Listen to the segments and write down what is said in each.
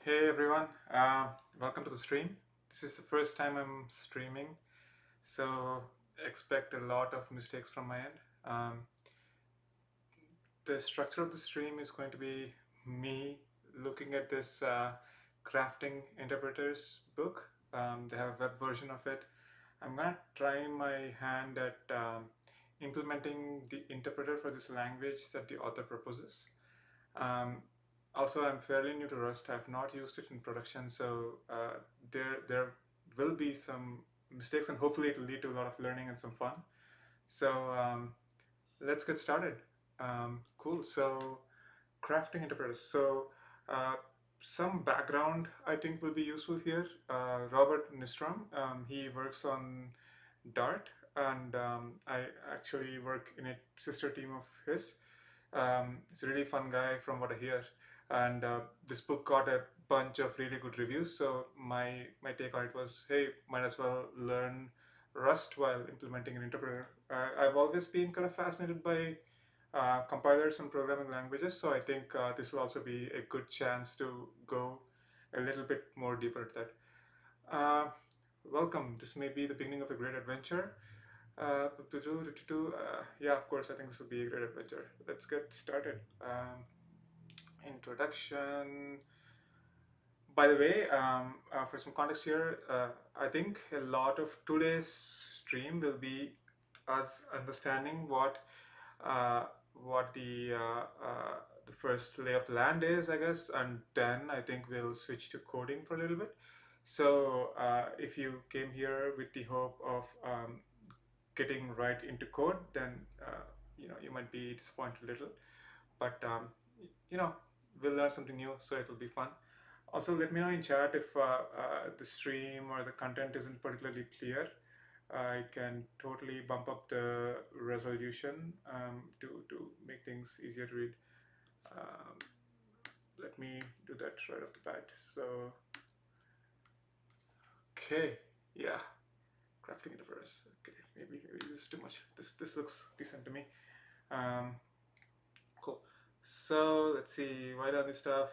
Hey everyone, welcome to the stream. This is the first time I'm streaming, so expect a lot of mistakes from my end. The structure of the stream is going to be me looking at this crafting interpreters book. They have a web version of it. I'm gonna try my hand at implementing the interpreter for this language that the author proposes. Um, Also, I'm fairly new to Rust. I've not used it in production, so there will be some mistakes, and hopefully it will lead to a lot of learning and some fun. So let's get started. Cool. So crafting interpreters. So uh, some background I think will be useful here. Robert Nystrom, he works on Dart, and I actually work in a sister team of his. He's a really fun guy from what I hear, and this book got a bunch of really good reviews. So my take on it was, hey, might as well learn Rust while implementing an interpreter. I've always been kind of fascinated by compilers and programming languages, so I think this will also be a good chance to go a little bit more deeper at that. Uh, Welcome. This may be the beginning of a great adventure. Yeah, of course, I think this will be a great adventure. Let's get started. Introduction. By the way, for some context here, I think a lot of today's stream will be us understanding uh, what the first lay of the land is, I guess, and then I think we'll switch to coding for a little bit. So if you came here with the hope of getting right into code, then you might be disappointed a little. But you know, we'll learn something new, so it'll be fun. Also, let me know in chat if the stream or the content isn't particularly clear. I can totally bump up the resolution to make things easier to read. Um, Let me do that right off the bat. So, okay, yeah, crafting interpreters. Okay, maybe this is too much. This looks decent to me. Um, cool. So let's see. Why done this stuff?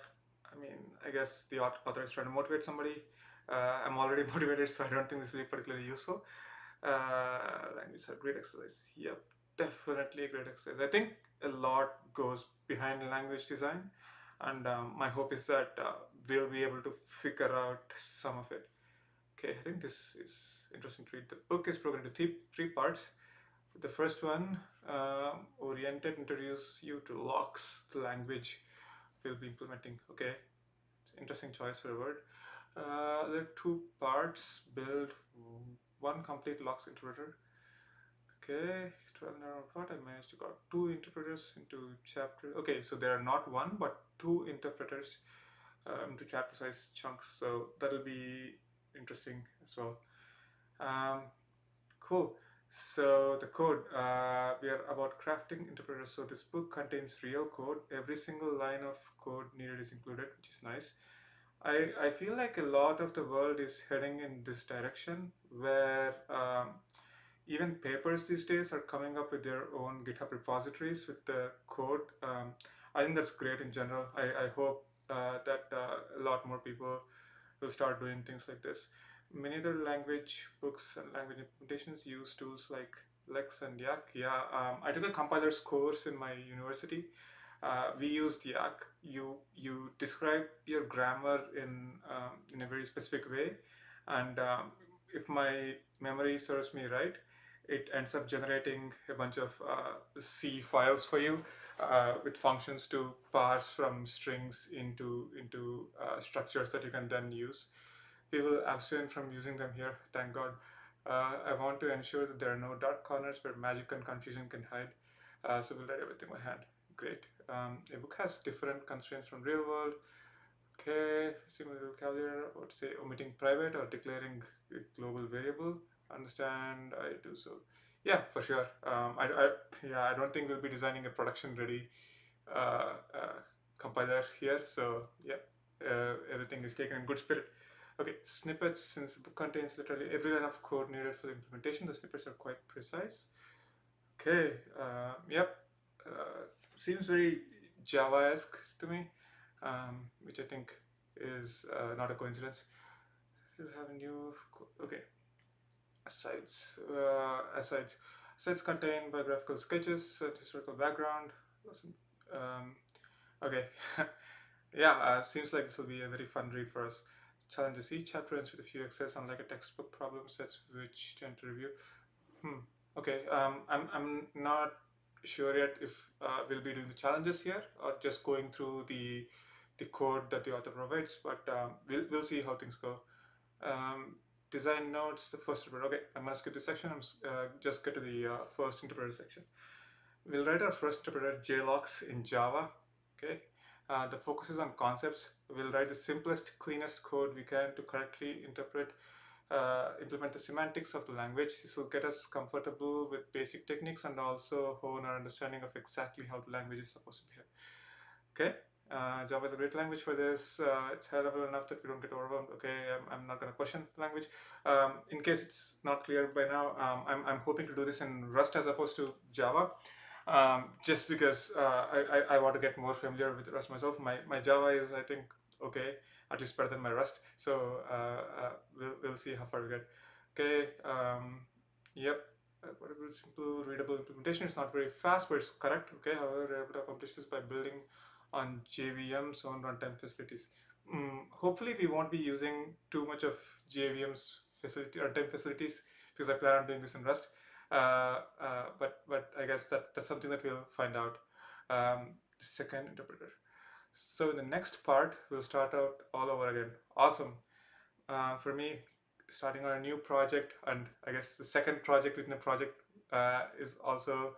I mean, I guess the author is trying to motivate somebody. I'm already motivated, so I don't think this will be particularly useful. Languages are great exercise. Yep, definitely a great exercise. I think a lot goes behind language design, and my hope is that we'll be able to figure out some of it. Okay, I think this is interesting to read. The book is broken into three parts. The first one, oriented, introduce you to locks, the language we'll be implementing. Okay, it's an interesting choice for a word. There are two parts. Build one complete locks interpreter. Okay, 12 narrow plot. I managed to got two interpreters into chapter. Okay, so there are not one but two interpreters into chapter size chunks. So that'll be interesting as well. Um, Cool. So the code, we are about crafting interpreters. So this book contains real code. Every single line of code needed is included, which is nice. I feel like a lot of the world is heading in this direction where even papers these days are coming up with their own GitHub repositories with the code. I think that's great in general. I hope that a lot more people will start doing things like this. Many other language books and language implementations use tools like Lex and Yak. Yeah, I took a compilers course in my university. We used Yak. You describe your grammar in a very specific way, and if my memory serves me right, it ends up generating a bunch of C files for you with functions to parse from strings into structures that you can then use. We will abstain from using them here, thank God. I want to ensure that there are no dark corners where magic and confusion can hide. So we'll write everything by hand. Great. A book has different constraints from real world. Okay, similar vocabulary, I would say omitting private or declaring a global variable. Understand, I do so. Yeah, for sure. Yeah, I don't think we'll be designing a production ready compiler here. So yeah, everything is taken in good spirit. Okay, snippets, since the book contains literally every line of code needed for the implementation, the snippets are quite precise. Okay, yep, seems very Java-esque to me, which I think is not a coincidence. You have a new okay. Asides, asides contain biographical sketches, historical background. Um, okay, yeah, seems like this will be a very fun read for us. Challenges each chapter ends with a few essays, unlike a textbook problem sets which tend to review. Hmm. Okay. I'm not sure yet if we'll be doing the challenges here or just going through the code that the author provides, but we'll see how things go. Um, Design notes, the first interpreter. Okay, I'm gonna skip this section. I'm just get to the first interpreter section. We'll write our first interpreter JLox in Java. Okay. The focus is on concepts. We'll write the simplest, cleanest code we can to correctly implement the semantics of the language. This will get us comfortable with basic techniques and also hone our understanding of exactly how the language is supposed to behave. Okay. Java is a great language for this. It's high level enough that we don't get overwhelmed. Okay, I'm not going to question the language. In case it's not clear by now, I'm hoping to do this in Rust as opposed to Java. Just because I want to get more familiar with Rust myself. My Java is, I think, okay, at least better than my Rust. So we'll see how far we get. Okay. Yep. Whatever simple readable implementation. It's not very fast, but it's correct. Okay. However, we're able to accomplish this by building on JVM's own runtime facilities. Hopefully, we won't be using too much of JVM's runtime facilities because I plan on doing this in Rust. But I guess that's something that we'll find out. The second interpreter. So in the next part, we'll start out all over again. Awesome. For me, starting on a new project, and I guess the second project within a project is also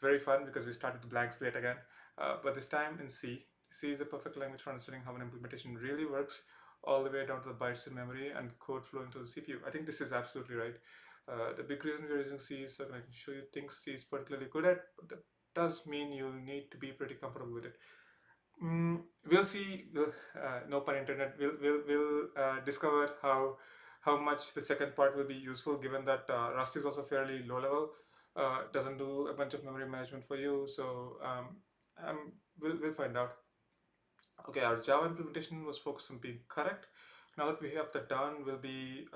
very fun because we started the blank slate again. But this time in C. C is a perfect language for understanding how an implementation really works, all the way down to the bytes in memory and code flowing through the CPU. I think this is absolutely right. The big reason we're using C is so I can show you things C is particularly good at, but that does mean you'll need to be pretty comfortable with it. We'll see. No pun intended. We'll discover how much the second part will be useful, given that Rust is also fairly low level. Doesn't do a bunch of memory management for you, so we'll find out. Okay, our Java implementation was focused on being correct. Now that we have that done, we'll be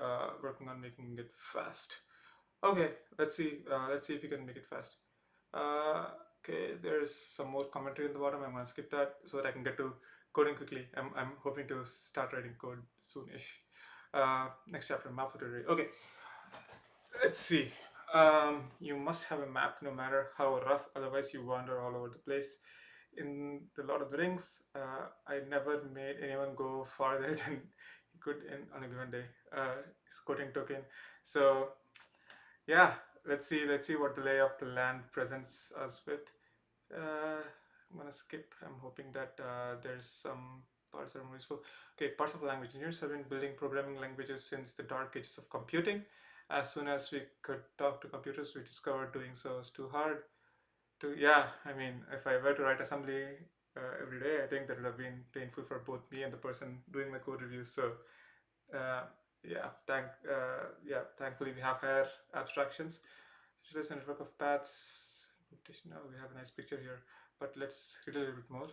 working on making it fast. Okay, let's see. Let's see if we can make it fast. Uh, okay, there's some more commentary in the bottom. I'm gonna skip that so that I can get to coding quickly. I'm hoping to start writing code soonish. Next chapter, map tutorial. Okay, let's see. You must have a map no matter how rough, otherwise you wander all over the place. In the Lord of the Rings, I never made anyone go farther than he could on a given day. He's quoting Tolkien. So yeah, let's see what the lay of the land presents us with. I'm gonna skip. I'm hoping that there's some parts that are more useful. Okay, parts of language engineers have been building programming languages since the dark ages of computing. As soon as we could talk to computers, we discovered doing so was too hard. Yeah, I mean, if I were to write assembly every day, I think that would have been painful for both me and the person doing my code reviews. So uh, thankfully we have higher abstractions. Just a network of paths. Implementation. Oh, we have a nice picture here, but let's read a little bit more.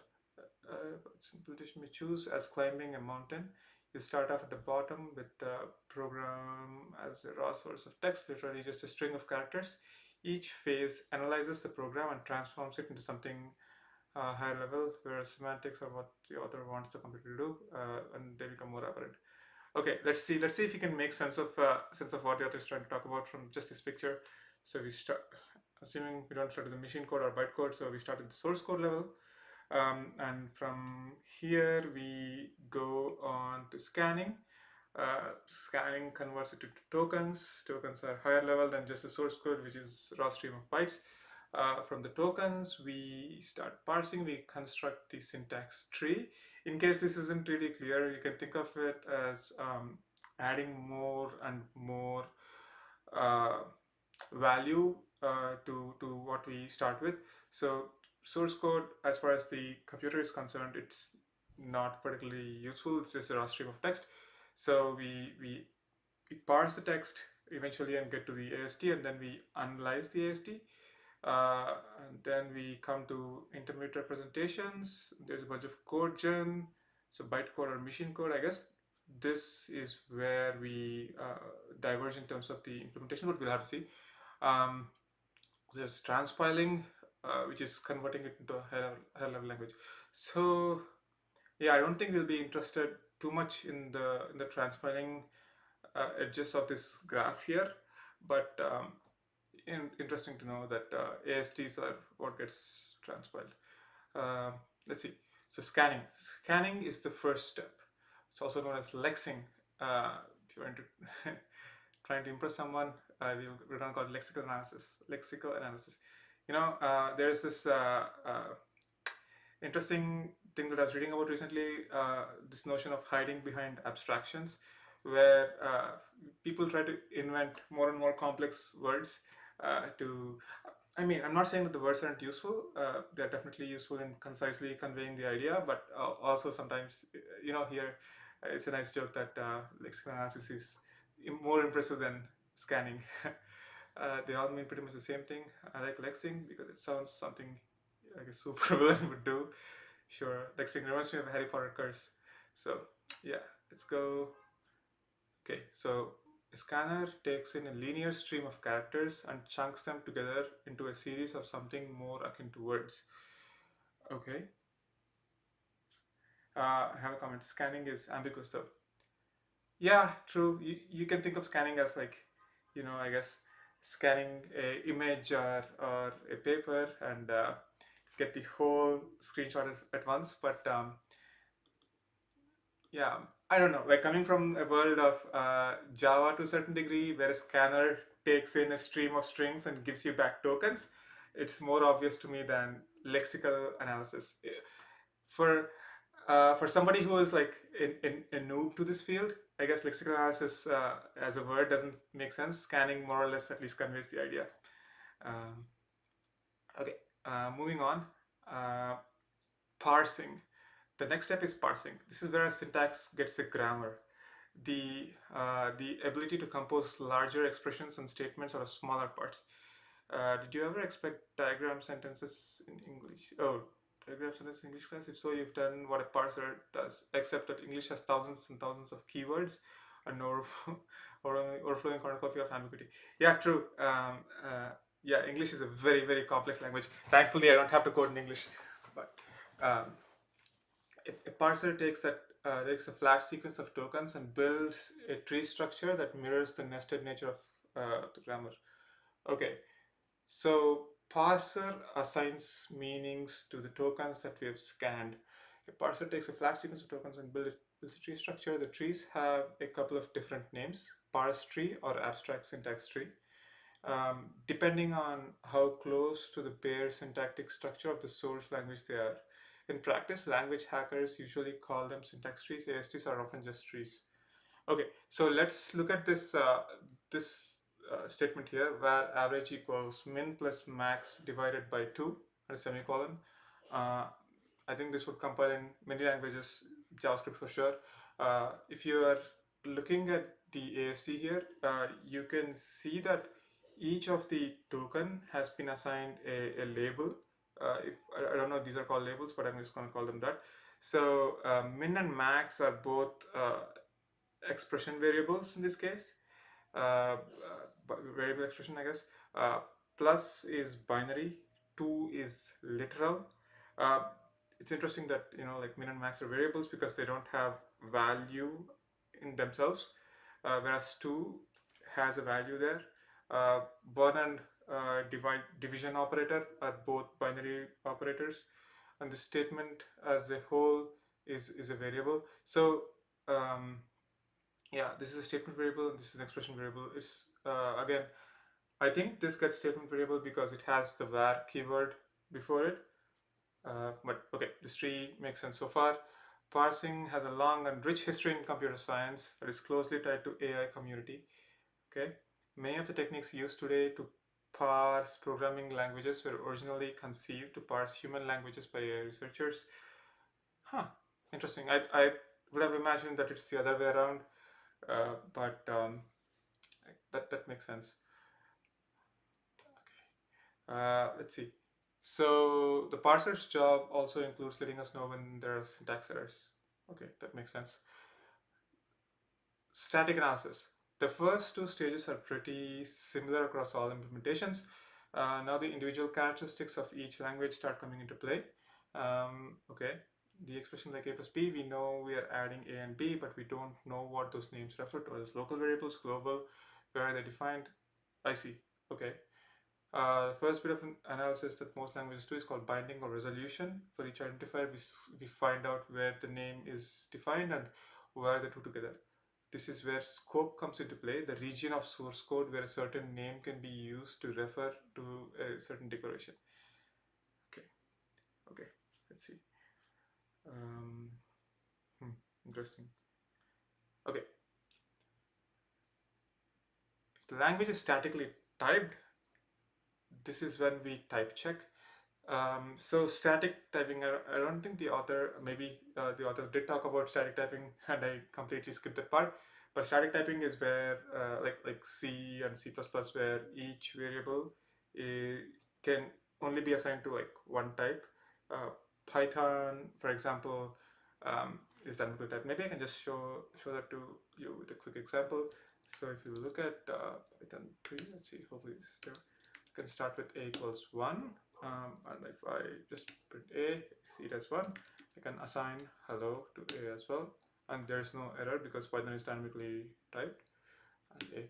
Implementation we choose as climbing a mountain. You start off at the bottom with the program as a raw source of text, literally just a string of characters. Each phase analyzes the program and transforms it into something higher level, where semantics are what the author wants the computer to do, and they become more apparent. Okay, let's see. Let's see if we can make sense of what the author is trying to talk about from just this picture. So we start, assuming we don't start with the machine code or bytecode, so we start at the source code level, and from here we go on to scanning. Scanning converts it to tokens. Tokens are higher level than just the source code, which is raw stream of bytes. From the tokens, we start parsing. We construct the syntax tree. In case this isn't really clear, you can think of it as adding more and more uh, value to what we start with. So source code, as far as the computer is concerned, it's not particularly useful. It's just a raw stream of text. So we parse the text eventually and get to the AST, and then we analyze the AST. And then we come to intermediate representations. There's a bunch of code gen. So bytecode or machine code, I guess this is where we diverge in terms of the implementation, but we'll have to see. Um, there's transpiling, which is converting it into a higher level language. So yeah, I don't think we'll be interested too much in the transpiling edges of this graph here, but interesting to know that ASTs are what gets transpiled. Uh, let's see. So scanning. Scanning is the first step. It's also known as lexing. If you're into trying to impress someone, we're going to call it lexical analysis. Lexical analysis. There's this interesting thing that I was reading about recently. This notion of hiding behind abstractions, where people try to invent more and more complex words to. I mean, I'm not saying that the words aren't useful. They're definitely useful in concisely conveying the idea, but also sometimes, here it's a nice joke that lexical analysis is more impressive than scanning. They all mean pretty much the same thing. I like lexing because it sounds something like a supervillain would do. Sure, lexing reminds me of a Harry Potter curse. So yeah, let's go. Okay, so a scanner takes in a linear stream of characters and chunks them together into a series of something more akin to words. Okay, I have a comment. Scanning is ambiguous though. Yeah, true. You can think of scanning as like, I guess scanning a image or a paper and get the whole screenshot at once. But yeah, I don't know. Like coming from a world of Java to a certain degree, where a scanner takes in a stream of strings and gives you back tokens, it's more obvious to me than lexical analysis. For somebody who is like a noob to this field, I guess lexical analysis as a word doesn't make sense. Scanning more or less at least conveys the idea. Um, okay, moving on. Uh, Parsing. The next step is parsing. This is where a syntax gets a grammar. The ability to compose larger expressions and statements out of smaller parts. Did you ever expect diagram sentences in English? Oh, diagram sentences in English class? If so, you've done what a parser does, except that English has thousands and thousands of keywords and no overflowing cornucopia of ambiguity. Yeah, true. Yeah, English is a very, very complex language. Thankfully, I don't have to code in English. But um, a parser takes a flat sequence of tokens and builds a tree structure that mirrors the nested nature of the grammar. Okay, so parser assigns meanings to the tokens that we have scanned. A parser takes a flat sequence of tokens and builds a tree structure. The trees have a couple of different names: parse tree or abstract syntax tree. Depending on how close to the bare syntactic structure of the source language they are. In practice, language hackers usually call them syntax trees. ASTs are often just trees. Okay, so let's look at this statement here, where average equals min plus max divided by 2 and a semicolon. Uh, I think this would compile in many languages, JavaScript for sure. If you are looking at the AST here, you can see that each of the token has been assigned a label. If I don't know, these are called labels, but I'm just going to call them that. So min and max are both expression variables in this case. Variable expression, I guess. Plus is binary, 2 is literal. Uh, it's interesting that like min and max are variables because they don't have value in themselves, whereas 2 has a value there. Burn and division operator are both binary operators, and the statement as a whole is a variable. So um, yeah, this is a statement variable and this is an expression variable. It's again, I think this gets statement variable because it has the var keyword before it. But okay, this tree makes sense so far. Parsing has a long and rich history in computer science that is closely tied to AI community. Okay, many of the techniques used today to parse programming languages were originally conceived to parse human languages by AI researchers. Huh, interesting. I would have imagined that it's the other way around, but that makes sense. Let's see. So the parser's job also includes letting us know when there are syntax errors. Okay, that makes sense. Static analysis. The first two stages are pretty similar across all implementations. Now the individual characteristics of each language start coming into play. Okay, the expression like a plus b, we know we are adding a and b, but we don't know what those names refer to. Are those local variables, global, where are they defined? I see. Okay. The first bit of analysis that most languages do is called binding or resolution. For each identifier, we find out where the name is defined and where the two together. This is where scope comes into play, the region of source code where a certain name can be used to refer to a certain declaration. Okay, okay, let's see. Um, Interesting. Okay, if the language is statically typed, this is when we type check. So static typing, I don't think the author, maybe the author did talk about static typing and I completely skipped that part. But static typing is where like C and C++, where each variable can only be assigned to like one type. Python, for example, is dynamically typed. Maybe I can just show that to you with a quick example. So if you look at Python 3, let's see, hopefully it's there. You can start with a equals 1. And if I just print a, see it as 1, I can assign hello to a as well. And there's no error because Python is dynamically typed. And a.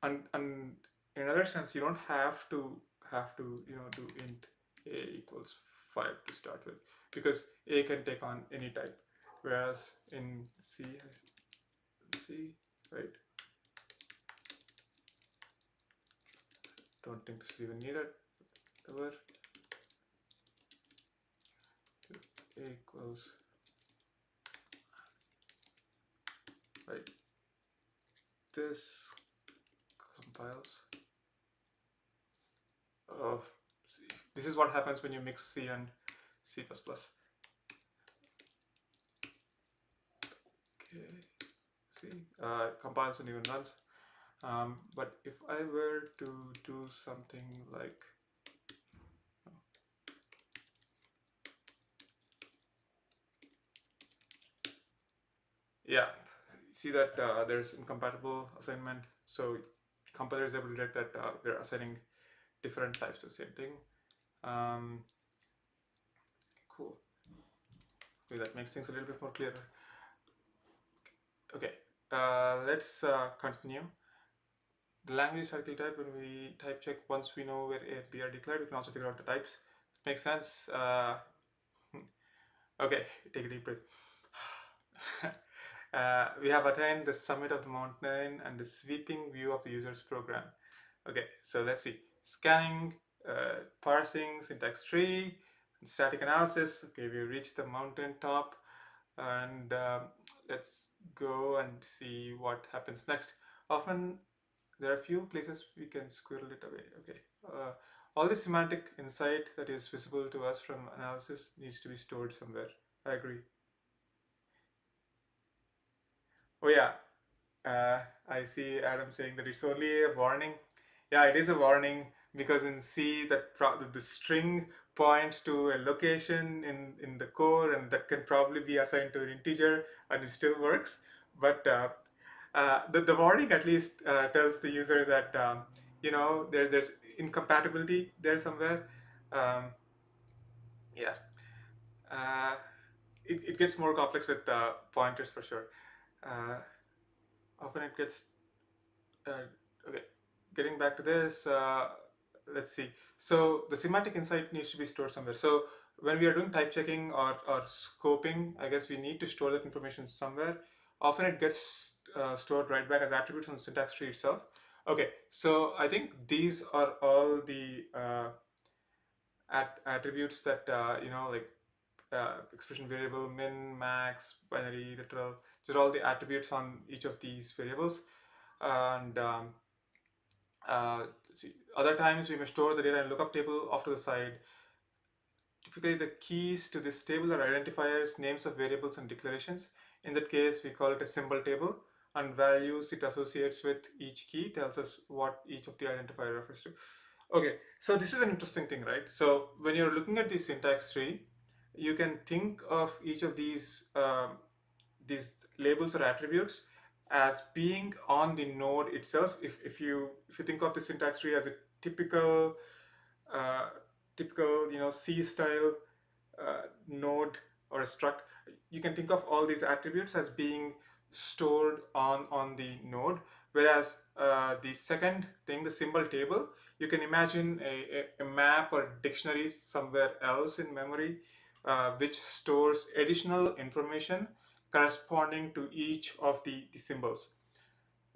And in another sense, you don't have to do int a equals 5 to start with, because a can take on any type, whereas in C, right? Don't think this is even needed. Whatever. A equals, right? This compiles. Oh, see, this is what happens when you mix C and C++. Okay, see, compiles and even runs. But if I were to do something like, yeah, see that there's incompatible assignment. So compiler is able to detect that we're assigning different types to the same thing. Cool. Maybe that makes things a little bit more clearer. Okay, let's continue. The language cycle type, when we type check, once we know where A and B are declared, we can also figure out the types. Makes sense? Okay, take a deep breath. We have attained the summit of the mountain and the sweeping view of the user's program. Okay, so let's see. Scanning, parsing, syntax tree, static analysis. Okay, we reached the mountain top, and let's go and see what happens next. Often there are few places we can squirrel it away. Okay, all the semantic insight that is visible to us from analysis needs to be stored somewhere. I agree. Oh yeah, I see Adam saying that it's only a warning. Yeah, it is a warning because in C that the string points to a location in the core, and that can probably be assigned to an integer, and it still works. But the warning at least tells the user that there's incompatibility there somewhere. Um, yeah, uh, it gets more complex with pointers for sure. Uh, Often it gets okay. Getting back to this, let's see. So the semantic insight needs to be stored somewhere. So when we are doing type checking or scoping, I guess we need to store that information somewhere. Often it gets stored right back as attributes on the syntax tree itself. Okay, so I think these are all the attributes that like expression variable, min, max, binary, literal. These are all the attributes on each of these variables, and see, other times we may store the data in lookup table off to the side. Typically the keys to this table are identifiers, names of variables, and declarations. In that case, we call it a symbol table, and values it associates with each key tells us what each of the identifier refers to. Okay, so this is an interesting thing, right? So when you're looking at the syntax tree, you can think of each of these labels or attributes as being on the node itself. If you think of the syntax tree as a typical uh, C style node or a struct, you can think of all these attributes as being stored on the node. Whereas the second thing, the symbol table, you can imagine a map or dictionary somewhere else in memory, which stores additional information corresponding to each of the symbols.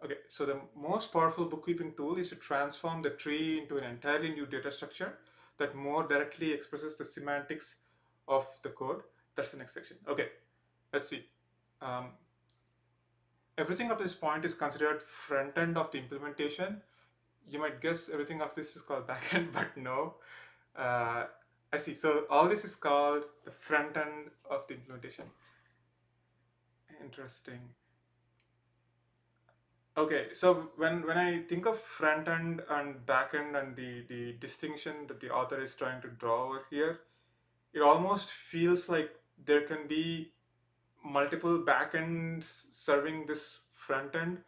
Okay, so the most powerful bookkeeping tool is to transform the tree into an entirely new data structure that more directly expresses the semantics of the code. That's the next section. Okay, let's see. Um, Everything up to this point is considered front end of the implementation. You might guess everything up to this is called back end, but no. Uh, I see. So all this is called the front end of the implementation. Interesting. Okay, so when I think of front end and back end and the distinction that the author is trying to draw over here, it almost feels like there can be multiple backends serving this front end,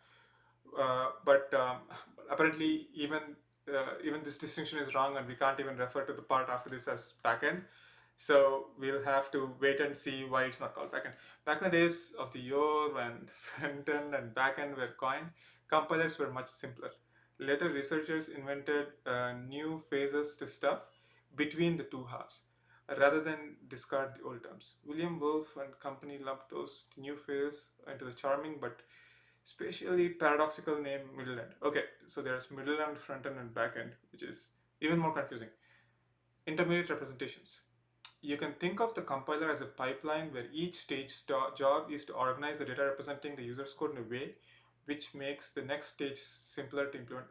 but apparently even this distinction is wrong, and we can't even refer to the part after this as backend. So we'll have to wait and see why it's not called backend. Back in the days of the yore, when front end and backend were coined, compilers were much simpler. Later, researchers invented new phases to stuff between the two halves, rather than discard the old terms. William Wolf and company lumped those new phases into the charming but spatially paradoxical name middle end. Okay, so there's middle end, front end, and back end, which is even more confusing. Intermediate representations. You can think of the compiler as a pipeline where each stage job is to organize the data representing the user's code in a way which makes the next stage simpler to implement.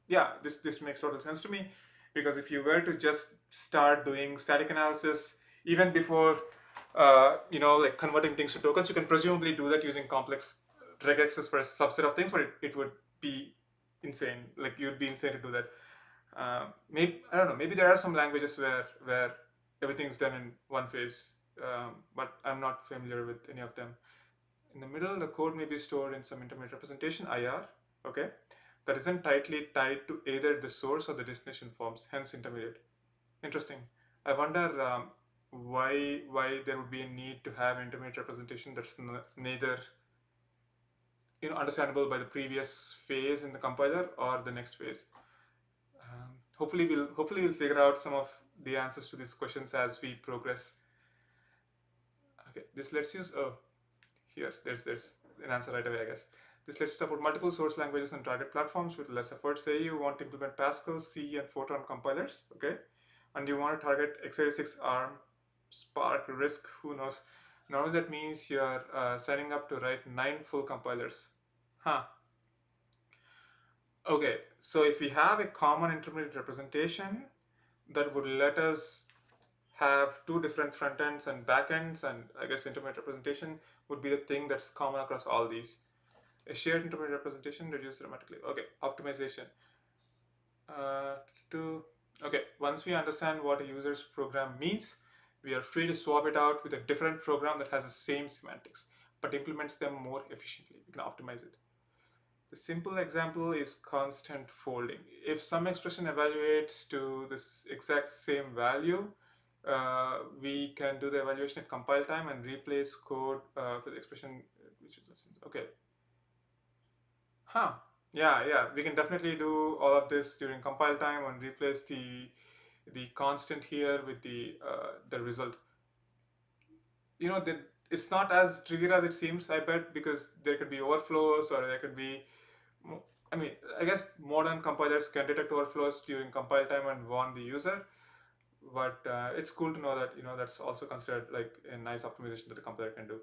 Yeah, this makes total sense to me, because if you were to just start doing static analysis even before like converting things to tokens, you can presumably do that using complex regexes for a subset of things, but it would be insane. Like, you'd be insane to do that. Maybe, I don't know, maybe there are some languages where everything's done in one phase, but I'm not familiar with any of them. In the middle, the code may be stored in some intermediate representation, IR, okay, that isn't tightly tied to either the source or the destination forms, hence intermediate. Interesting. I wonder why there would be a need to have intermediate representation that's neither understandable by the previous phase in the compiler or the next phase. Hopefully we'll figure out some of the answers to these questions as we progress. Okay, this lets you here there's an answer right away, I guess. This lets you support multiple source languages and target platforms with less effort. Say you want to implement Pascal, C, and Fortran compilers, okay, and you want to target x86, ARM, Spark, RISC, who knows. Normally that means you're signing up to write 9 full compilers. Huh. Okay, so if we have a common intermediate representation, that would let us have two different front ends and back ends, and I guess intermediate representation would be the thing that's common across all these. A shared intermediate representation reduces dramatically. Okay, optimization. Uh, to okay, once we understand what a user's program means, we are free to swap it out with a different program that has the same semantics but implements them more efficiently. We can optimize it. The simple example is constant folding. If some expression evaluates to this exact same value, we can do the evaluation at compile time and replace code for the expression which is okay. Huh. Yeah. We can definitely do all of this during compile time and replace the constant here with the result. It's not as trivial as it seems, I bet, because there could be overflows, or there could be I mean, I guess modern compilers can detect overflows during compile time and warn the user, but it's cool to know that that's also considered like a nice optimization that the compiler can do.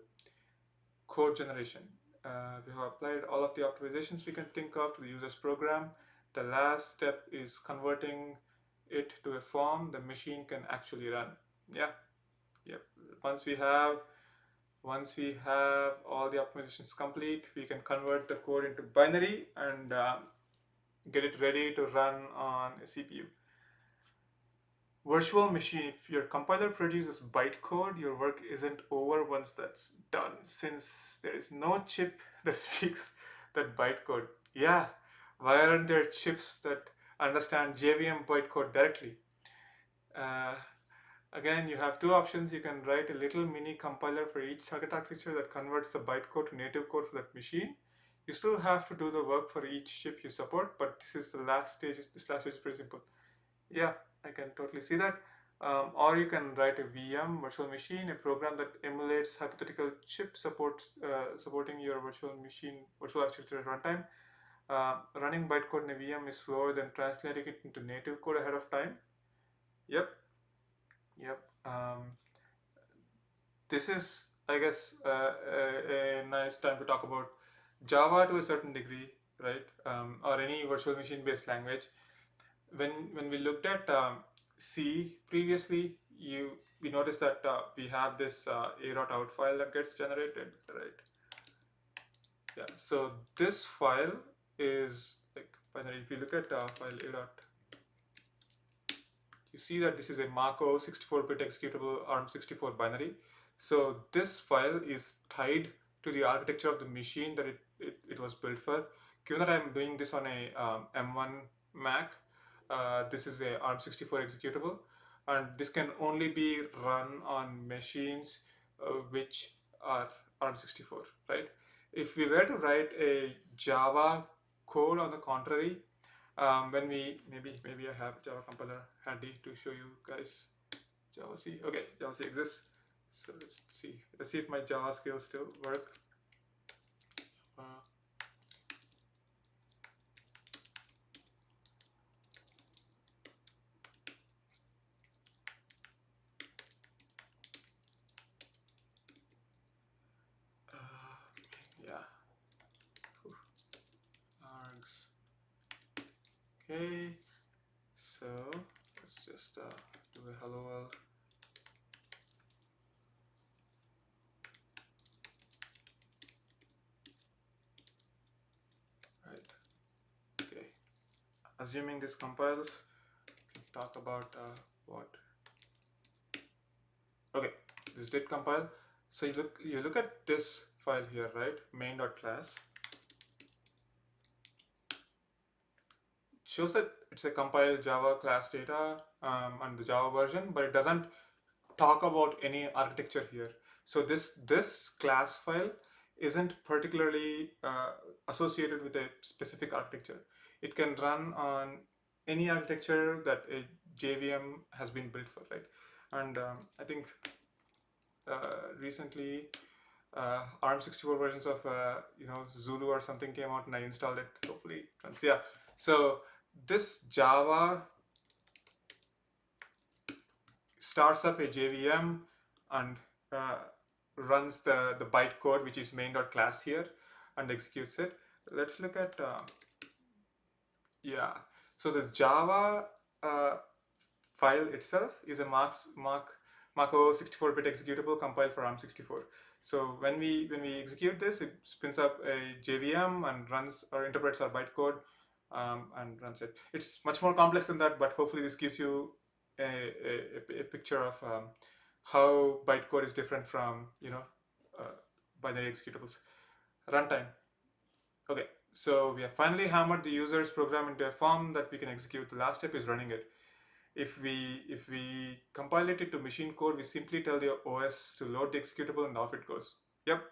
Code generation. We have applied all of the optimizations we can think of to the user's program. The last step is converting it to a form the machine can actually run. Yeah, yep. Once we have all the optimizations complete, we can convert the code into binary and get it ready to run on a CPU. virtual machine, if your compiler produces bytecode, your work isn't over once that's done, since there is no chip that speaks that bytecode. Yeah, why aren't there chips that understand JVM bytecode directly? Uh, Again, you have two options. You can write a little mini compiler for each target architecture that converts the bytecode to native code for that machine. You still have to do the work for each chip you support, but this is the last stage. This last stage is pretty simple. Yeah, I can totally see that. Or you can write a VM, virtual machine, a program that emulates hypothetical chip supporting your virtual machine, virtual architecture at runtime. Running bytecode in a VM is slower than translating it into native code ahead of time. Yep, yep. This is, I guess, a nice time to talk about Java to a certain degree, right? Or any virtual machine based language. When we looked at C previously, we noticed that we have this a.out file that gets generated, right? Yeah. So this file is like binary. If you look at file a. You see that this is a Mach-O 64-bit executable ARM64 binary. So this file is tied to the architecture of the machine that it was built for. Given that I'm doing this on a M1 Mac, this is a ARM64 executable, and this can only be run on machines which are ARM64, right? If we were to write a Java code on the contrary, when we maybe I have Java compiler handy to show you guys. Java C. Okay, Java C exists. So let's see if my Java skills still work. Uh, yeah, args. Okay, so let's just do a hello world. Right. Okay. Assuming this compiles, we can talk about what. Okay, this did compile. So you look at this file here, right? Main.class. Shows that it's a compiled Java class data and the Java version, but it doesn't talk about any architecture here. So this class file isn't particularly associated with a specific architecture. It can run on any architecture that a JVM has been built for, right? And I think recently ARM64 versions of Zulu or something came out, and I installed it. Hopefully, runs. Yeah. So this Java starts up a JVM and runs the bytecode, which is main.class here, and executes it. Let's look at yeah. So the Java file itself is a Mach-O 64-bit executable compiled for ARM64. So when we execute this, it spins up a JVM and runs or interprets our bytecode and runs it. It's much more complex than that, but hopefully this gives you a picture of how bytecode is different from binary executables. Runtime. Okay, so we have finally hammered the user's program into a form that we can execute. The last step is running it. If we compile it into machine code, we simply tell the OS to load the executable and off it goes. Yep,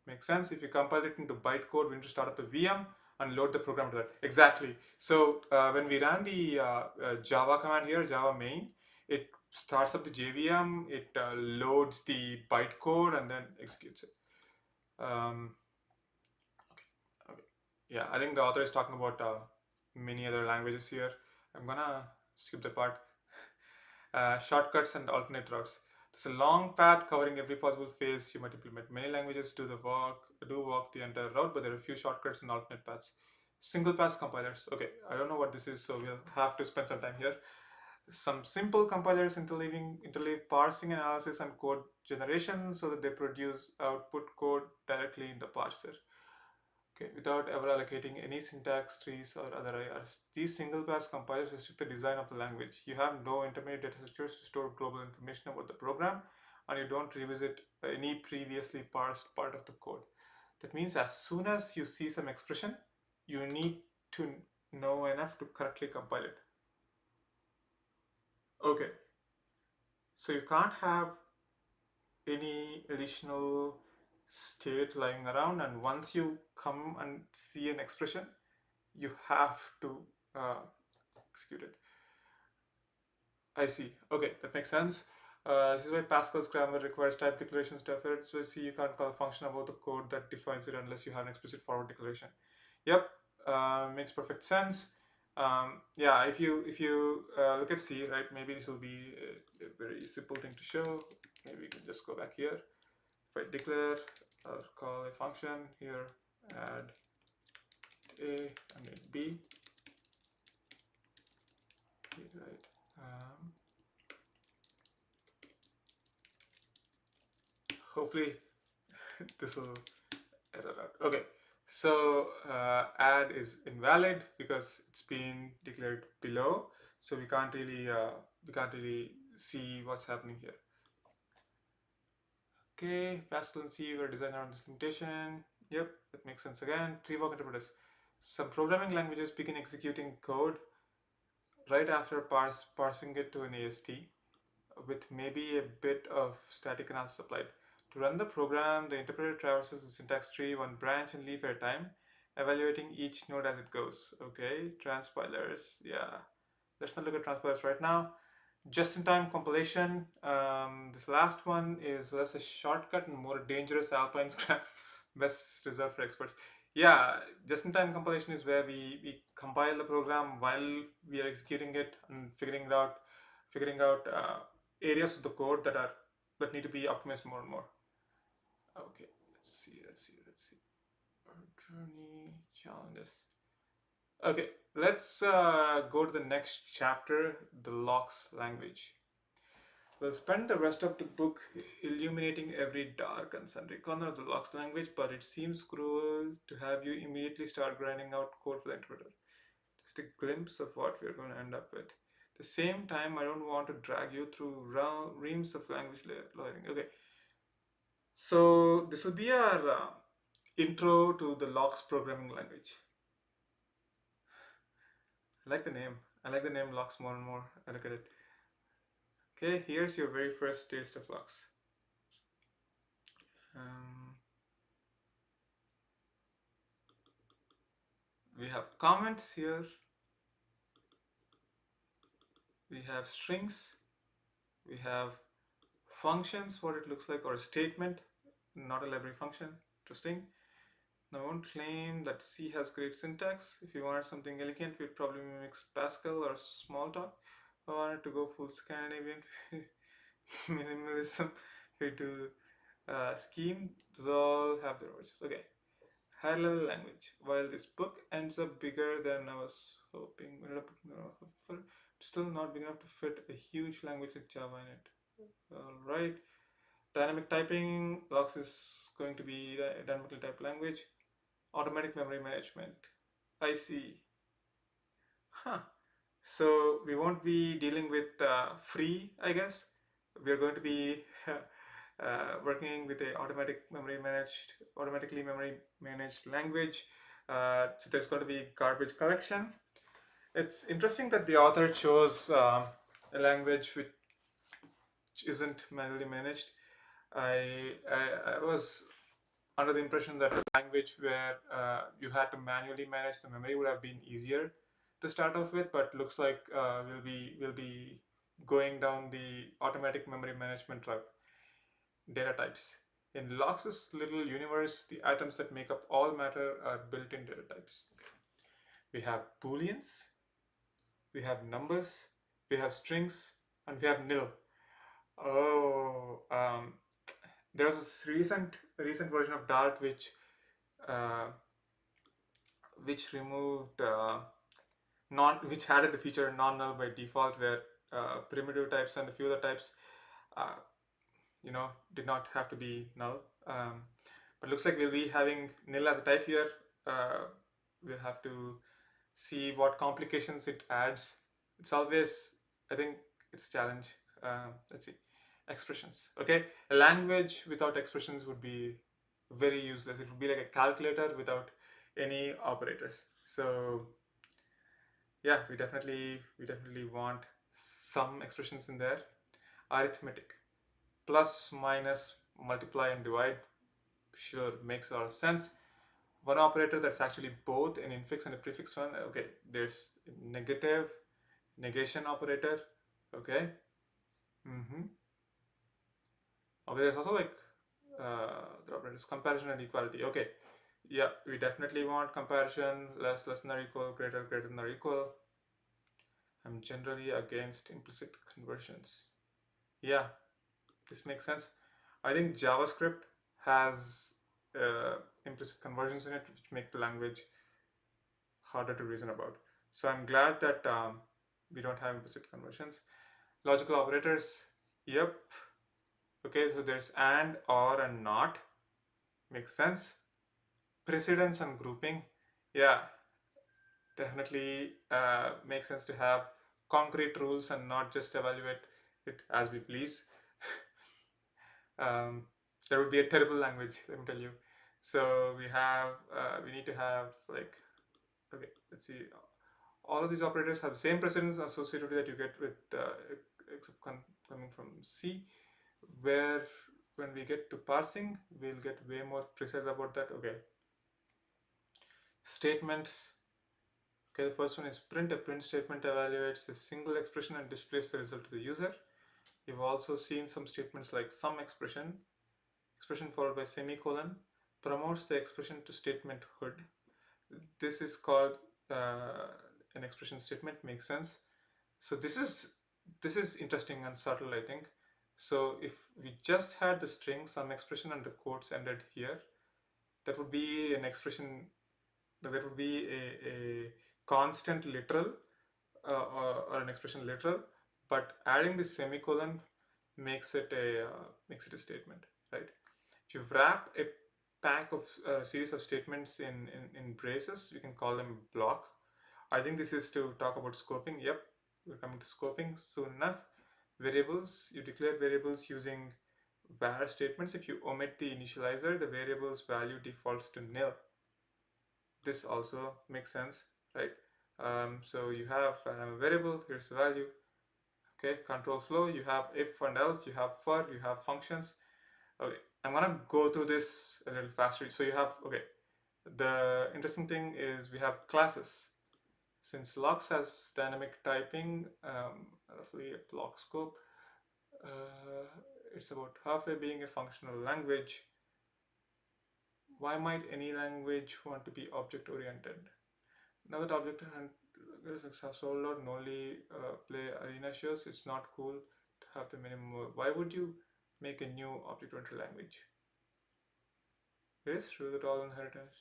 makes sense. If you compile it into bytecode, we need to start up the VM and load the program to that. Exactly. So when we ran the Java command here, Java main, it starts up the JVM, it loads the bytecode and then executes it. Okay. Yeah, I think the author is talking about many other languages here. I'm gonna skip the part. Shortcuts and alternate routes. There's a long path covering every possible phase you might implement. Many languages do walk the entire route, but there are a few shortcuts and alternate paths. Single pass compilers. Okay, I don't know what this is, so we'll have to spend some time here. Some simple compilers interleave parsing analysis and code generation so that they produce output code directly in the parser. Okay, without ever allocating any syntax trees or other IRs. These single pass compilers restrict the design of the language. You have no intermediate data structures to store global information about the program, and you don't revisit any previously parsed part of the code. That means as soon as you see some expression, you need to know enough to correctly compile it. Okay, so you can't have any additional state lying around, and once you come and see an expression, you have to uh, execute it. I see. Okay, that makes sense. This is why Pascal's grammar requires type declarations to affect. So see, you can't call a function about the code that defines it unless you have an explicit forward declaration. Yep, makes perfect sense. Yeah, if you look at C, right, maybe this will be a very simple thing to show. Maybe we can just go back here. If I declare or call a function here, add A and then B, right? Hopefully this will error out. Okay, so add is invalid because it's been declared below, so we can't really see what's happening here. Okay, Pascal and C were designed around this limitation. Yep, that makes sense again. Tree walk interpreters. Some programming languages begin executing code right after parsing it to an AST with maybe a bit of static analysis applied. To run the program, the interpreter traverses the syntax tree one branch and leaf at a time, evaluating each node as it goes. Okay, transpilers, yeah. Let's not look at transpilers right now. Just-in-time compilation. This last one is less a shortcut and more dangerous Alpine scrap, best reserved for experts. Yeah, just-in-time compilation is where we compile the program while we are executing it and figuring out areas of the code that need to be optimized more and more. Okay, let's see. Our journey challenges. Okay, let's go to the next chapter, the LOX language. We'll spend the rest of the book illuminating every dark and sundry corner of the LOX language, but it seems cruel to have you immediately start grinding out code for the interpreter. Just a glimpse of what we're going to end up with. At the same time, I don't want to drag you through reams of language lawyering. Okay, so this will be our intro to the LOX programming language. I like the name. I like the name LOX more and more. I look at it. Okay, here's your very first taste of LOX. We have comments here. We have strings. We have functions, what it looks like, or a statement, not a library function. Interesting. Now, I won't claim that C has great syntax. If you wanted something elegant, we'd probably mix Pascal or Smalltalk. I wanted to go full Scandinavian minimalism here to scheme. Those all have their origins. Okay, high level language. While this book ends up bigger than I was hoping, still not big enough to fit a huge language like Java in it. Alright, dynamic typing. LOX is going to be a dynamically typed language. Automatic memory management. I see. Huh. So we won't be dealing with free, I guess. We are going to be working with a automatically memory managed language. So there's going to be garbage collection. It's interesting that the author chose a language which isn't manually managed. I was under the impression that a language where you had to manually manage the memory would have been easier to start off with, but looks like we'll be going down the automatic memory management route. Data types. In LOX's little universe, the atoms that make up all matter are built-in data types. We have booleans, we have numbers, we have strings, and we have nil. Oh, there was this recent version of Dart which removed which added the feature non-null by default, where primitive types and a few other types did not have to be null. But looks like we'll be having nil as a type here. uh, we'll have to see what complications it adds. It's always, I think, it's a challenge. Let's see, expressions. Okay, a language without expressions would be very useless. It would be like a calculator without any operators. So yeah, we definitely want some expressions in there. Arithmetic, plus, minus, multiply, and divide. Sure, makes a lot of sense. One operator that's actually both an infix and a prefix one. Okay, there's negative, negation operator. Okay. Mm-hmm. Okay, there's also like the operators comparison and equality. Okay, yeah, we definitely want comparison, less than or equal, greater than or equal. I'm generally against implicit conversions. Yeah, this makes sense. I think JavaScript has implicit conversions in it, which make the language harder to reason about. So I'm glad that we don't have implicit conversions. Logical operators, yep. Okay, so there's and, or, and not. Makes sense. Precedence and grouping, yeah, definitely makes sense to have concrete rules and not just evaluate it as we please. um, that would be a terrible language, let me tell you. So we need to have like, okay, let's see, all of these operators have the same precedence associated that you get with except coming from C, where when we get to parsing, we'll get way more precise about that. Okay, statements. Okay, the first one is print. A print statement evaluates a single expression and displays the result to the user. You've also seen some statements like some expression followed by semicolon, promotes the expression to statement hood. This is called an expression statement. Makes sense. So this is interesting and subtle, I think. So if we just had the string some expression and the quotes ended here, that would be an expression, that would be a constant literal, or an expression literal, but adding the semicolon makes it a statement, right? If you wrap a pack of series of statements in braces, you can call them block. I think this is to talk about scoping. Yep, we're coming to scoping soon enough. Variables, you declare variables using var statements. If you omit the initializer, the variable's value defaults to nil. This also makes sense, right? So you have a variable, here's the value. Okay, control flow, you have if and else, you have for, you have functions. Okay, I'm gonna go through this a little faster. So you have, okay, the interesting thing is we have classes. Since Lux has dynamic typing, roughly a block scope, uh, it's about halfway being a functional language. Why might any language want to be object oriented? Now that object have sold out and only play arena shows, it's not cool to have the minimum. Why would you make a new object oriented language? It is true that all inheritance.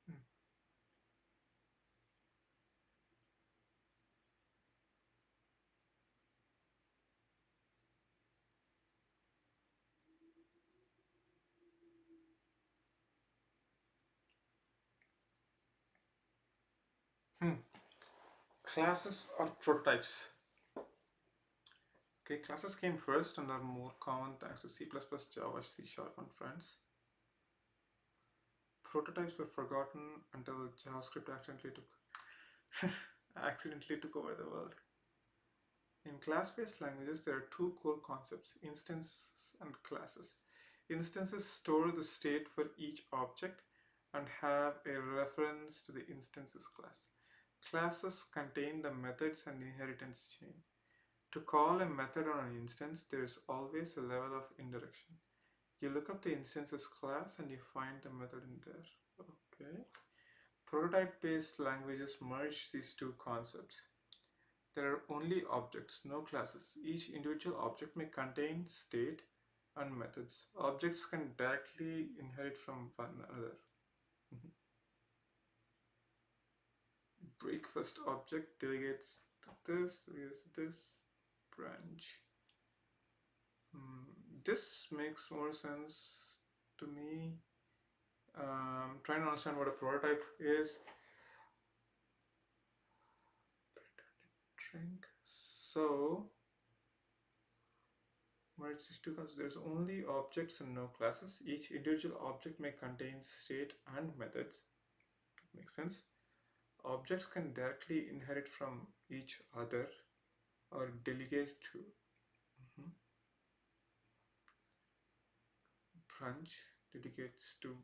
Hmm. Hmm. Classes or prototypes? Okay, classes came first and are more common thanks to C++, Java, C Sharp, and friends. Prototypes were forgotten until JavaScript accidentally took over the world. In class-based languages, there are two core concepts: instances and classes. Instances store the state for each object and have a reference to the instances class. Classes contain the methods and inheritance chain. To call a method on an instance, there is always a level of indirection. You look up the instances class and you find the method in there. Okay. Prototype-based languages merge these two concepts. There are only objects, no classes. Each individual object may contain state and methods. Objects can directly inherit from one another. Mhm. Break first object delegates to this, delegates to this branch. this makes more sense to me. Trying to understand what a prototype is. Drink. So merge these two classes. There's only objects and no classes. Each individual object may contain state and methods. Makes sense. Objects can directly inherit from each other or delegate to. Mhm. Branch delegates to.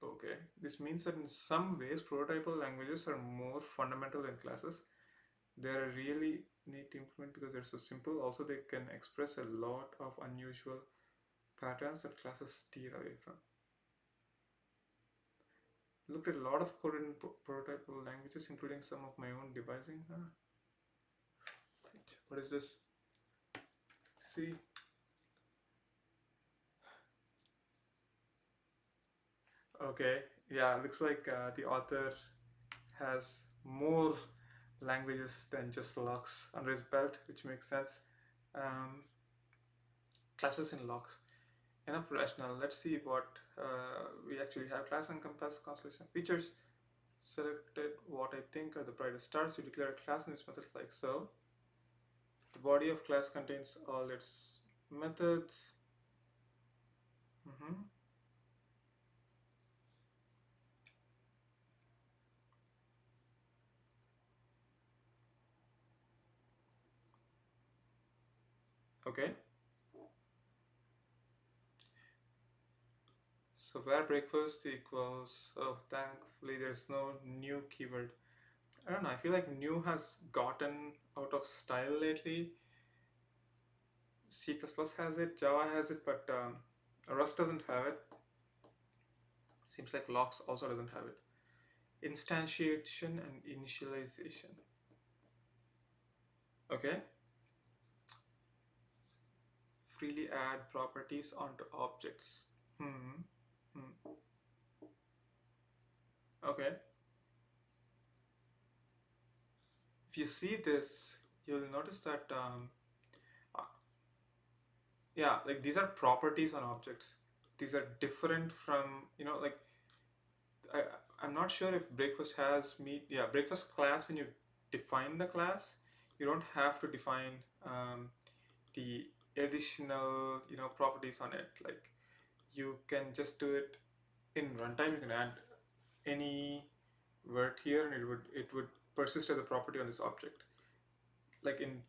Okay, this means that in some ways prototypal languages are more fundamental than classes. They're really neat to implement because they're so simple. Also, they can express a lot of unusual patterns that classes steer away from. Looked at a lot of code in prototypal languages, including some of my own devising. What is this? See. Okay, yeah, looks like the author has more languages than just locks under his belt, which makes sense. Um, classes in locks. Enough rational. Let's see what we actually have. Class encompass constellation features. Selected what I think are the brightest stars. We declare a class in its methods like so. The body of class contains all its methods. Mm-hmm. Okay. So where breakfast equals, oh, thankfully there's no new keyword. I don't know, I feel like new has gotten out of style lately. C++ has it, Java has it, but Rust doesn't have it. Seems like locks also doesn't have it. Instantiation and initialization. Okay. Freely add properties onto objects. Hmm. Hmm. Okay. If you see this, you'll notice that uh, yeah, like these are properties on objects. These are different from, like I, I'm not sure if breakfast has meet. Yeah, breakfast class, when you define the class, you don't have to define the additional, properties on it. Like you can just do it in runtime. You can add any word here and it would persist as a property on this object. Like in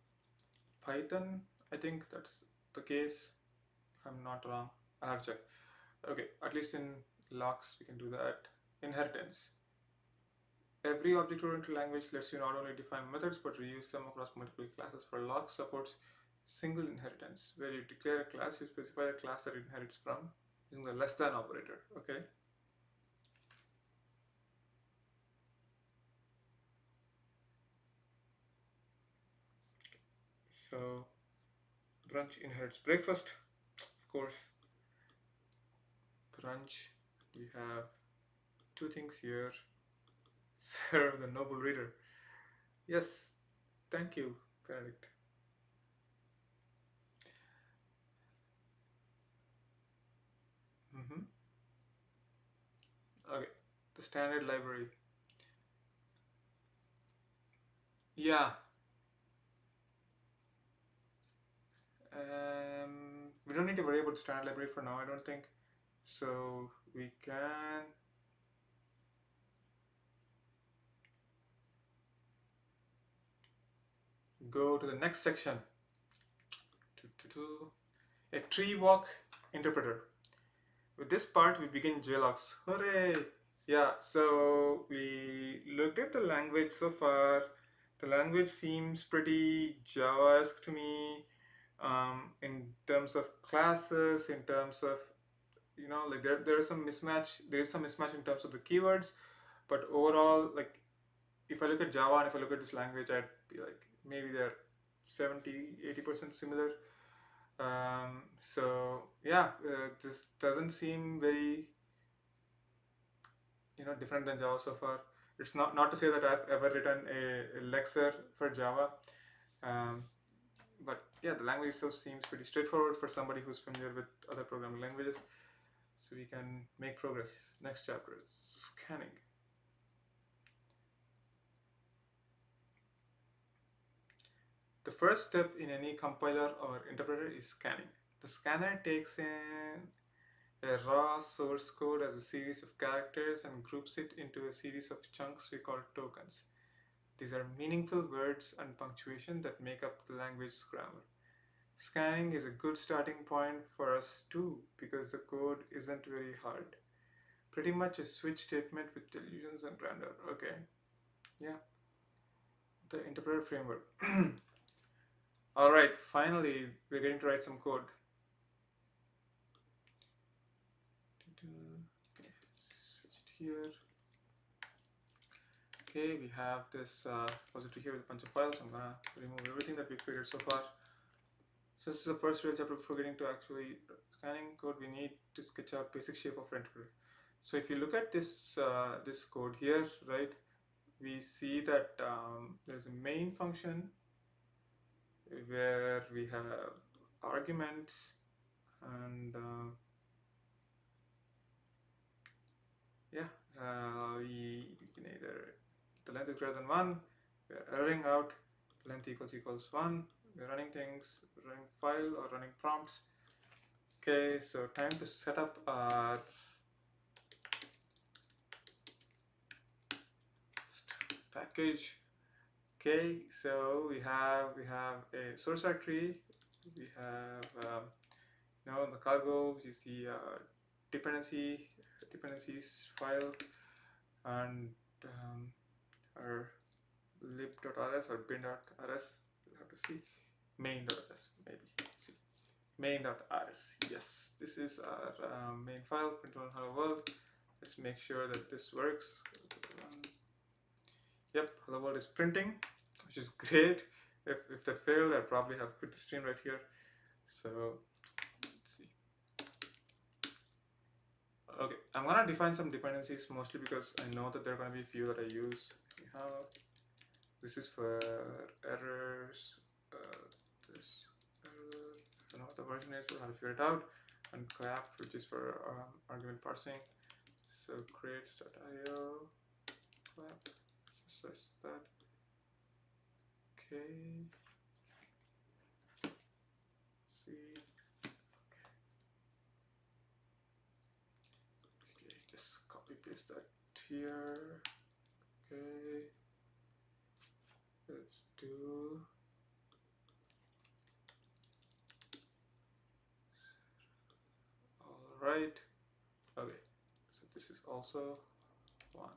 Python, I think that's the case, if I'm not wrong. I have checked. Okay, at least in locks we can do that. Inheritance. Every object-oriented language lets you not only define methods but reuse them across multiple classes. For locks supports single inheritance, where you declare a class, you specify the class that it inherits from using the less than operator. Okay. So brunch inherits breakfast, of course. Brunch, we have two things here. Serve the noble reader. Yes, thank you, Benedict. Mm-hmm. Okay, the standard library. Yeah. We don't need to worry about the standard library for now, I don't think. So we can go to the next section. A tree walk interpreter. With this part, we begin JLox. Hooray! Yeah, so we looked at the language so far. The language seems pretty Java-esque to me, in terms of classes, in terms of, like there is some mismatch. There is some mismatch in terms of the keywords, but overall, like if I look at Java and if I look at this language, I'd be like maybe they're 70-80% similar. So yeah, this doesn't seem very different than Java so far. It's not to say that I've ever written a Lexer for Java, um, but yeah, the language itself seems pretty straightforward for somebody who's familiar with other programming languages. So we can make progress. Next chapter is scanning. The first step in any compiler or interpreter is scanning. The scanner takes in a raw source code as a series of characters and groups it into a series of chunks we call tokens. These are meaningful words and punctuation that make up the language's grammar. Scanning is a good starting point for us too because the code isn't very hard. Pretty much a switch statement with delusions and grandeur. Okay, yeah, the interpreter framework. Alright, finally, we're getting to write some code. Okay, switch it here. Okay, we have this repository here with a bunch of files. I'm gonna remove everything that we created so far. So this is the first real chapter before getting to actually scanning code. We need to sketch out basic shape of interpreter. So if you look at this this code here, right, we see that there's a main function where we have arguments and yeah, we can either, the length is greater than 1, we're erroring out, length equals 1, we're running things, running file or running prompts. Okay, so time to set up our package. Okay, so we have a source directory, we have the cargo, which is the dependencies file, and our lib.rs or bin.rs. We'll have to see main.rs maybe. Let's see main.rs. Yes, this is our main file. Print on hello world. Let's make sure that this works. Yep, hello world is printing, which is great. If that failed, I'd probably have quit the stream right here. So let's see. Okay, I'm gonna define some dependencies mostly because I know that there are gonna be a few that I use. Anyhow, this is for errors. This error, I don't know what the version is, we'll have to figure it out. And clap, which is for argument parsing. So creates.io clap. Search that. Okay. See. Okay, just copy paste that here. Okay. Let's do all right. Okay, so this is also 1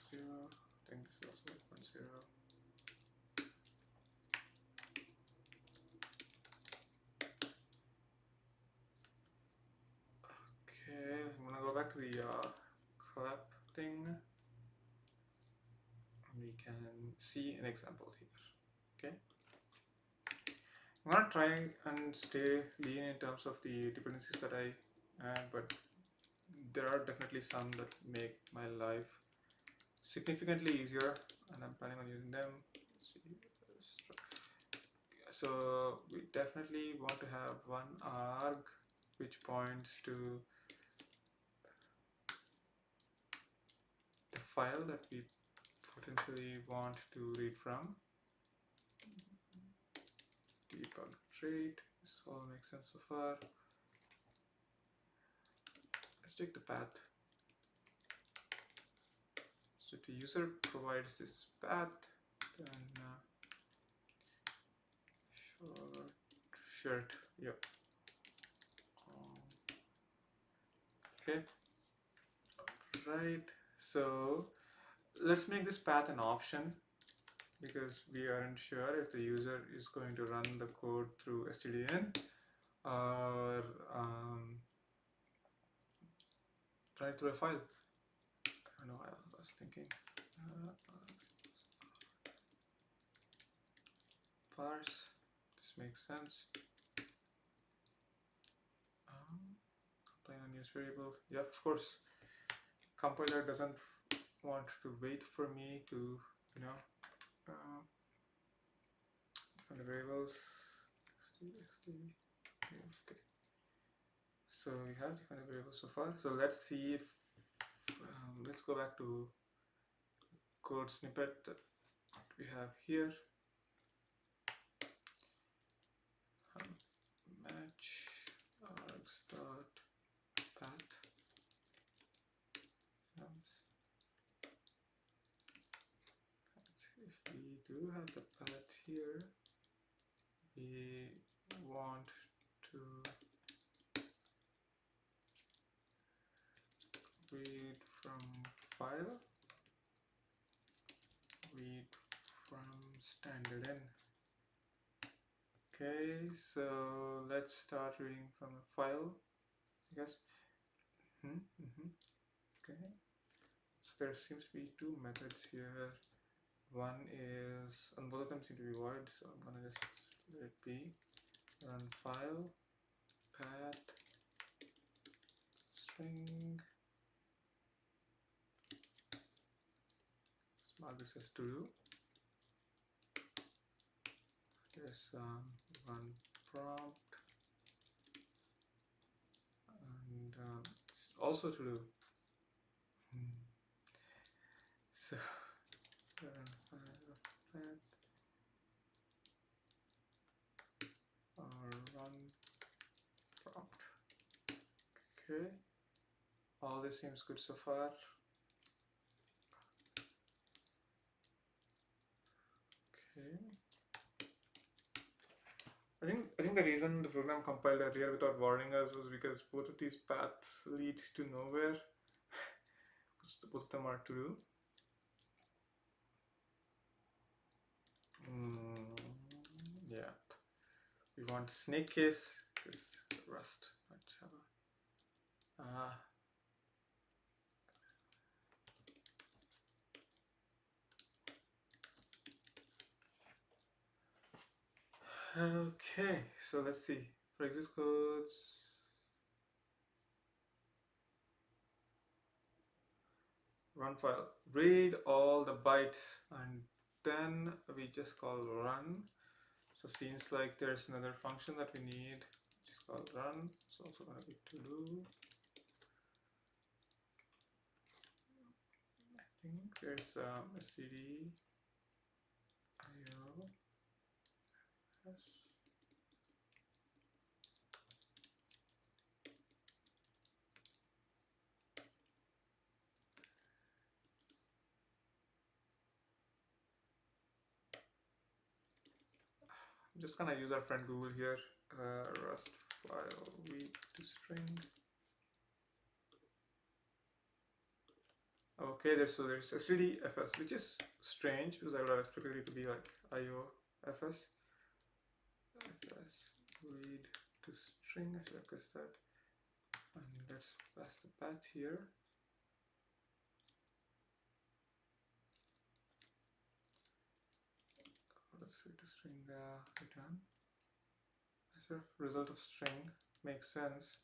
0. I think this is also 1 0. Okay, I'm gonna go back to the clap thing. We can see an example here. Okay, I'm gonna try and stay lean in terms of the dependencies that I add, but there are definitely some that make my life significantly easier, and I'm planning on using them. Let's see. So we definitely want to have one arg which points to the file that we potentially want to read from. Debug trait. This all makes sense so far. Let's take the path. So if the user provides this path, then shirt, yep. Okay, right. So let's make this path an option because we aren't sure if the user is going to run the code through stdin or run it through a file. I don't know, I was thinking parse, this makes sense. Complain unused variable, yeah, of course. Compiler doesn't want to wait for me to, define the variables. Okay. So we have defined the variables so far. So let's see if let's go back to code snippet that we have here. Match args dot path. If we do have the path here, we want to read from file, read from standard in. Okay, so let's start reading from a file, I guess. Okay, so there seems to be two methods here. One is, and both of them seem to be void, so I'm gonna just let it be. Run file, path, string. Let's mark this as to do. There's run prompt, and it's also to do. So run file, path, or run prompt. Okay, all this seems good so far. Okay. I think the reason the program compiled earlier without warning us was because both of these paths lead to nowhere. Because both of them are to do. Yeah. We want snake case because Rust, not Java. Okay, so let's see. For exist codes, run file, read all the bytes, and then we just call run. So seems like there's another function that we need, which is called run. It's also going to be to do. I think there's std io. Yes. I'm just gonna use our friend Google here. Rust file read to string. Okay, there's stdfs, which is strange because I would have expected it to be like iofs. Fs read to string. I should have guessed that. And let's pass the path here. Let's read to string return. As a result of string makes sense.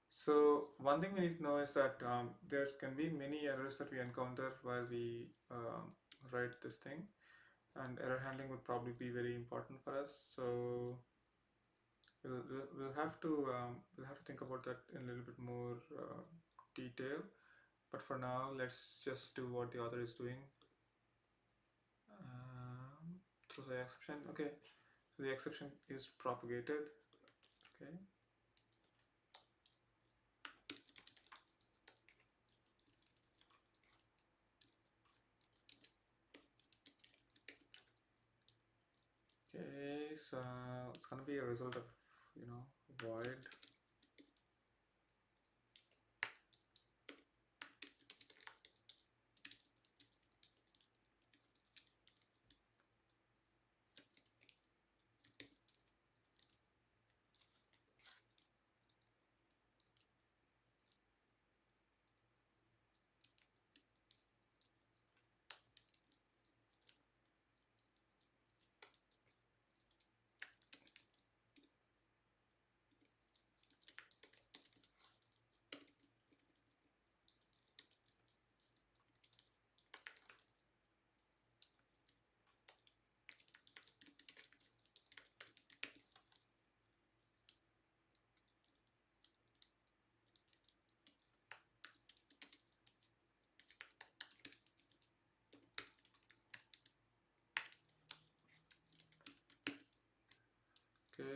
So one thing we need to know is that there can be many errors that we encounter while we write this thing, and error handling would probably be very important for us. So we'll have to think about that in a little bit more detail. But for now, let's just do what the author is doing. Throw the exception. Okay, so the exception is propagated. Okay. Okay, so it's gonna be a result of, void.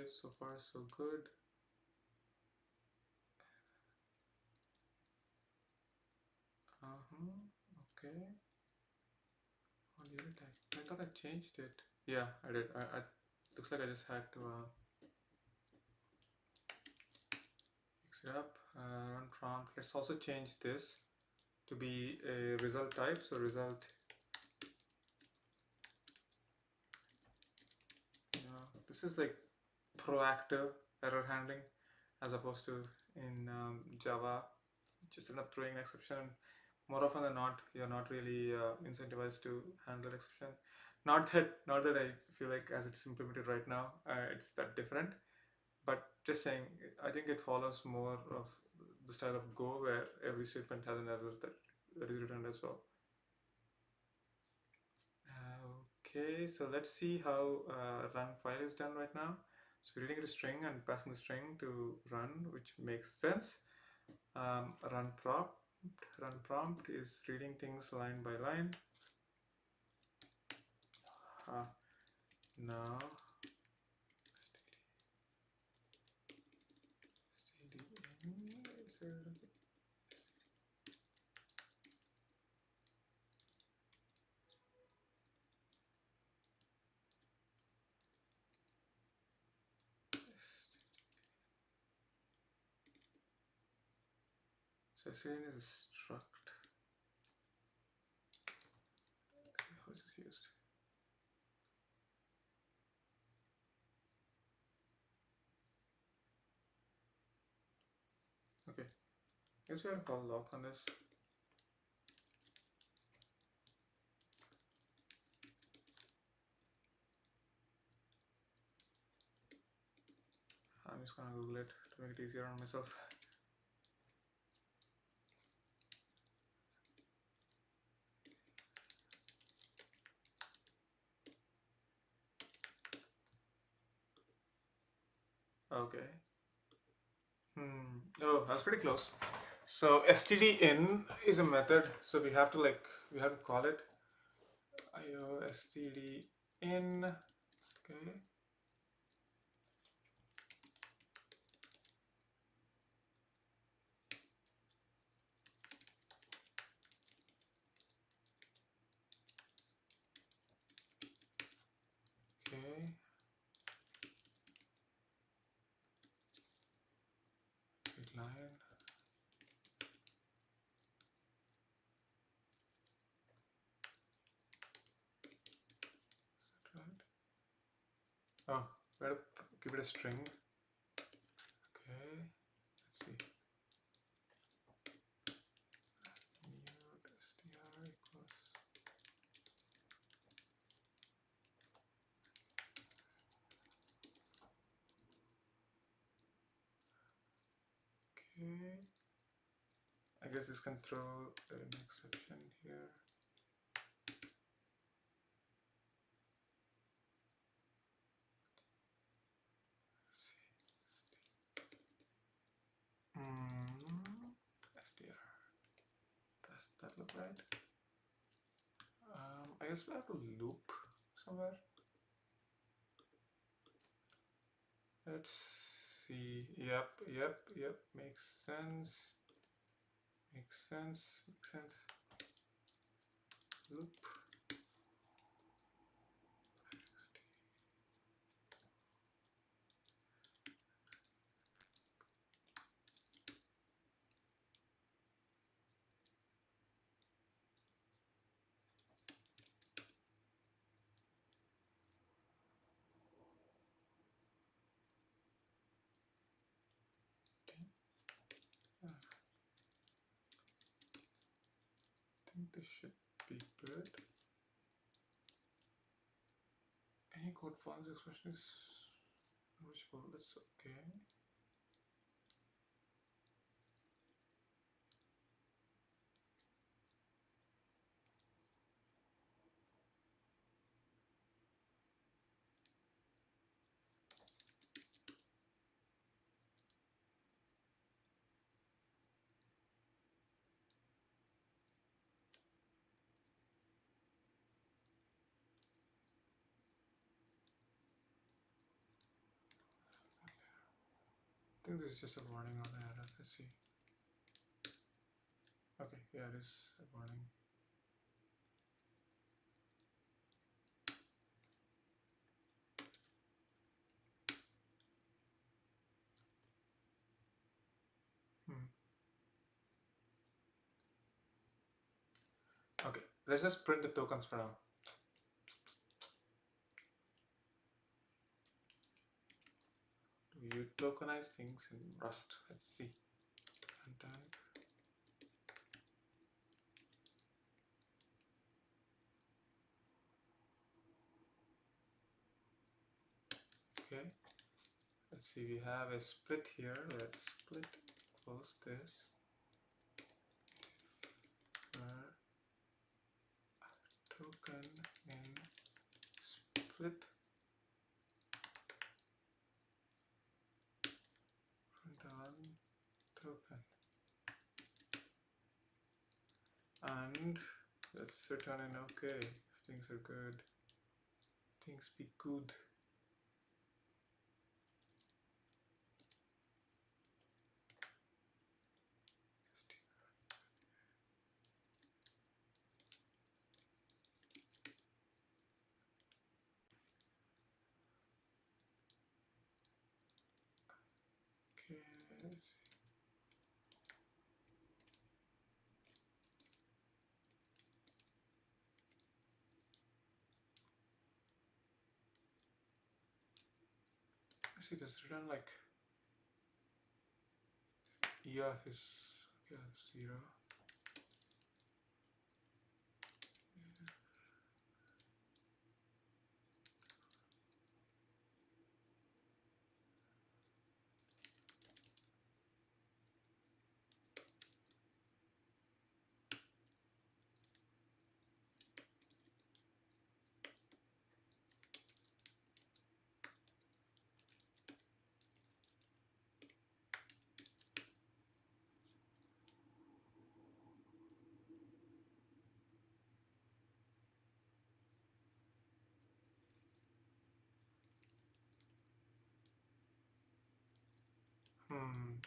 Okay, so far so good. Okay. Oh, unit type. I thought I changed it. Yeah, I did. Looks like I just had to mix it up. Run prompt. Let's also change this to be a result type. So result. This is like proactive error handling as opposed to in Java, just end up throwing an exception. More often than not, you're not really incentivized to handle exception. Not that I feel like as it's implemented right now, it's that different. But just saying, I think it follows more of the style of Go, where every statement has an error that is returned as well. Okay, so let's see how run file is done right now. So we're reading a string and passing the string to run, which makes sense. Run prompt is reading things line by line. Now so std is a struct. How is this used? Okay, I guess we have to call lock on this. I'm just gonna Google it to make it easier on myself. Okay. Oh, I was pretty close. So stdin is a method, so we have to call it io stdin. Okay. Okay. Line. Is that right? Oh, we have to give it a string. Okay. Let's see. Mute str equals. Okay. I guess this can throw an exception here. Let's see. STR. Does that look right? I guess we have to loop somewhere. Let's see. Yep. Makes sense. Makes sense. Loop. I think this should be good. Any code files expression is unreachable. That's okay. think this is just a warning on the error. Let's see. Okay, yeah, it is a warning. Okay, let's just print the tokens for now. Do you tokenize things in Rust? Let's see. Content. Okay, let's see. We have a split here. Let's split. Close this. Token in split. Print on token. And let's return an okay if things are good. Things be good. Okay. I see this written like EF is okay, 0.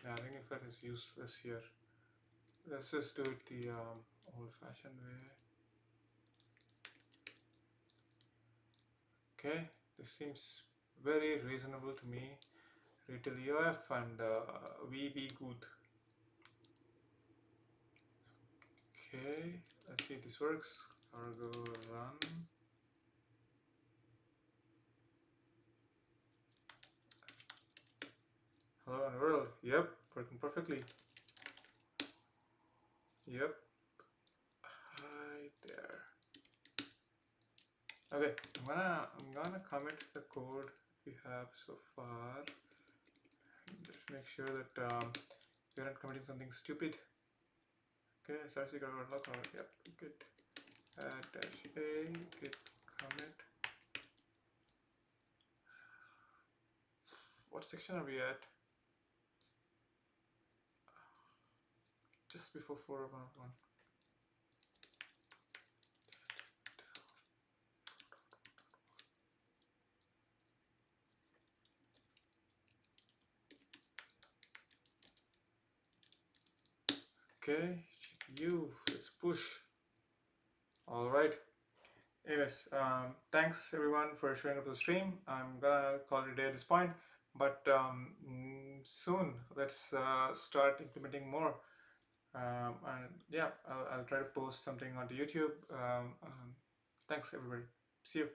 Yeah, I think if that is useless here. Let's just do it the old-fashioned way. Okay, this seems very reasonable to me. Retail EOF and we be good. Okay, let's see if this works. Cargo run. Hello and world. Yep, working perfectly. Yep. Hi there. Okay, I'm gonna commit the code we have so far. Just make sure that we're not committing something stupid. Okay, SRC lock. Yep, git dash a git commit. What section are we at? Just before 4.1. Okay, GPU, let's push. All right. Anyways, thanks everyone for showing up to the stream. I'm gonna call it a day at this point, but soon let's start implementing more. And yeah, I'll try to post something onto YouTube. Thanks everybody. See you.